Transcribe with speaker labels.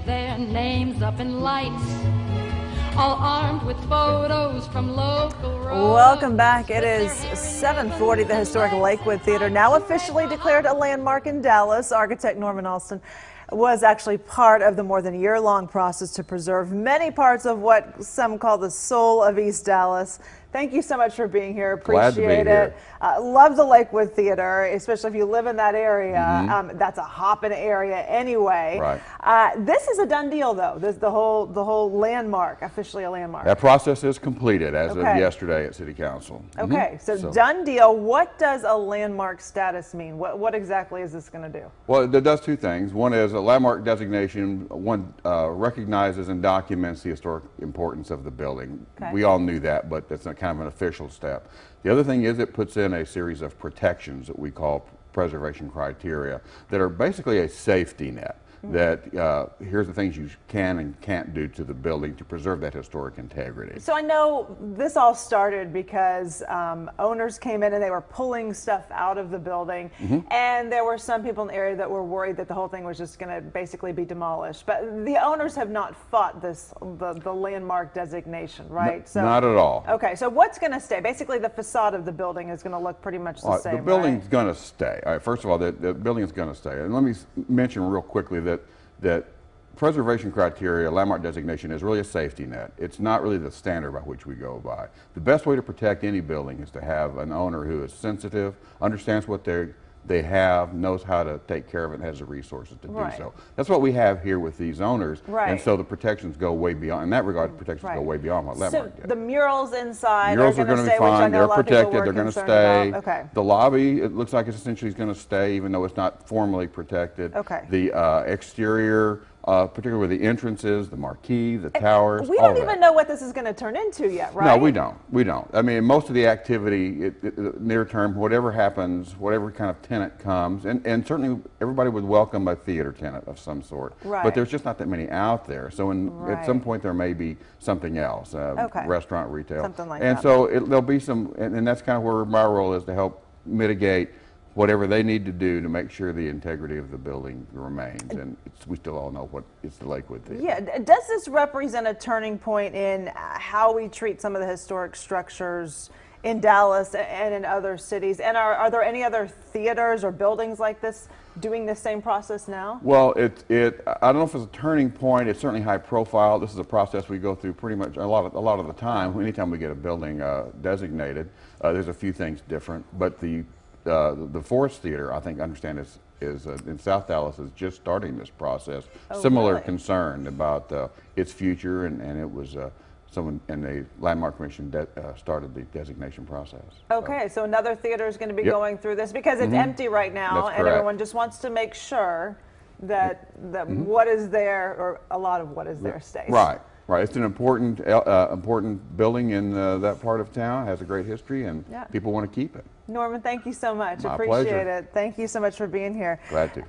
Speaker 1: Their names up in lights, all armed with photos from local roads.
Speaker 2: Welcome back. It is 7:40. The historic Lakewood Theater, now officially declared a landmark in Dallas. Architect Norman Alston was actually part of the more than year-long process to preserve many parts of what some call the soul of East Dallas. Thank you so much for being here. Appreciate it. Love the Lakewood Theater, especially if you live in that area. That's a hopping area anyway.
Speaker 3: Right.
Speaker 2: This is a done deal, though. This the whole landmark, officially a landmark.
Speaker 3: That process is completed as of yesterday at City Council.
Speaker 2: Okay, so done deal. What does a landmark status mean? What exactly is this going to do?
Speaker 3: Well, it does two things. One is a landmark designation. One recognizes and documents the historic importance of the building. We all knew that, but that's not kind of an official step. The other thing is it puts in a series of protections that we call preservation criteria that are basically a safety net. That here's the things you can and can't do to the building to preserve that historic integrity.
Speaker 2: So I know this all started because owners came in and they were pulling stuff out of the building, and there were some people in the area that were worried that the whole thing was just going to basically be demolished. But the owners have not fought the landmark designation, right?
Speaker 3: So not at all.
Speaker 2: Okay, so what's going to stay? Basically, the facade of the building is going to look pretty much the same.
Speaker 3: The building's going to stay. All right, first of all, the building is going to stay. And let me mention real quickly that preservation criteria, landmark designation, is really a safety net. It's not really the standard by which we go by. The best way to protect any building is to have an owner who is sensitive, understands what they have, knows how to take care of it, and has the resources to do so. That's what we have here with these owners, and so the protections go way beyond. In that regard, the protections go way beyond what landmark did.
Speaker 2: The murals inside
Speaker 3: are going to be fine. They're protected. They're going to stay.
Speaker 2: Okay.
Speaker 3: The lobby, it looks like it's essentially going to stay, even though it's not formally protected.
Speaker 2: Okay.
Speaker 3: The exterior, particularly with the entrances, the marquee, the towers.
Speaker 2: We don't even know what this is going to turn into yet, right?
Speaker 3: No, we don't. We don't. I mean, most of the activity, near term, whatever happens, whatever kind of tenant comes, and certainly everybody would welcome a theater tenant of some sort.
Speaker 2: Right.
Speaker 3: But there's just not that many out there. So at some point there may be something else, restaurant, retail.
Speaker 2: Something like
Speaker 3: and
Speaker 2: that.
Speaker 3: So there'll be some, and that's kind of where my role is, to help mitigate whatever they need to do to make sure the integrity of the building remains. And we still all know what it's the Lakewood Theater.
Speaker 2: Yeah, does this represent a turning point in how we treat some of the historic structures in Dallas and in other cities? And are there any other theaters or buildings like this doing the same process now?
Speaker 3: Well, I don't know if it's a turning point. It's certainly high profile. This is a process we go through pretty much a lot of the time. Anytime we get a building designated, there's a few things different. But the Forest Theater, I think, is in South Dallas, is just starting this process. Similar concern about its future, and it was someone in the Landmark Commission started the designation process.
Speaker 2: Okay, so another theater is going to be going through this because it's empty right now, and everyone just wants to make sure that what is there, or a lot of what is there, stays.
Speaker 3: Right. Right, it's an important building in that part of town. It has a great history, and people want to keep it.
Speaker 2: Norman, thank you so much.
Speaker 3: My
Speaker 2: Appreciate
Speaker 3: pleasure.
Speaker 2: it. Thank you so much for being here.
Speaker 3: Glad to.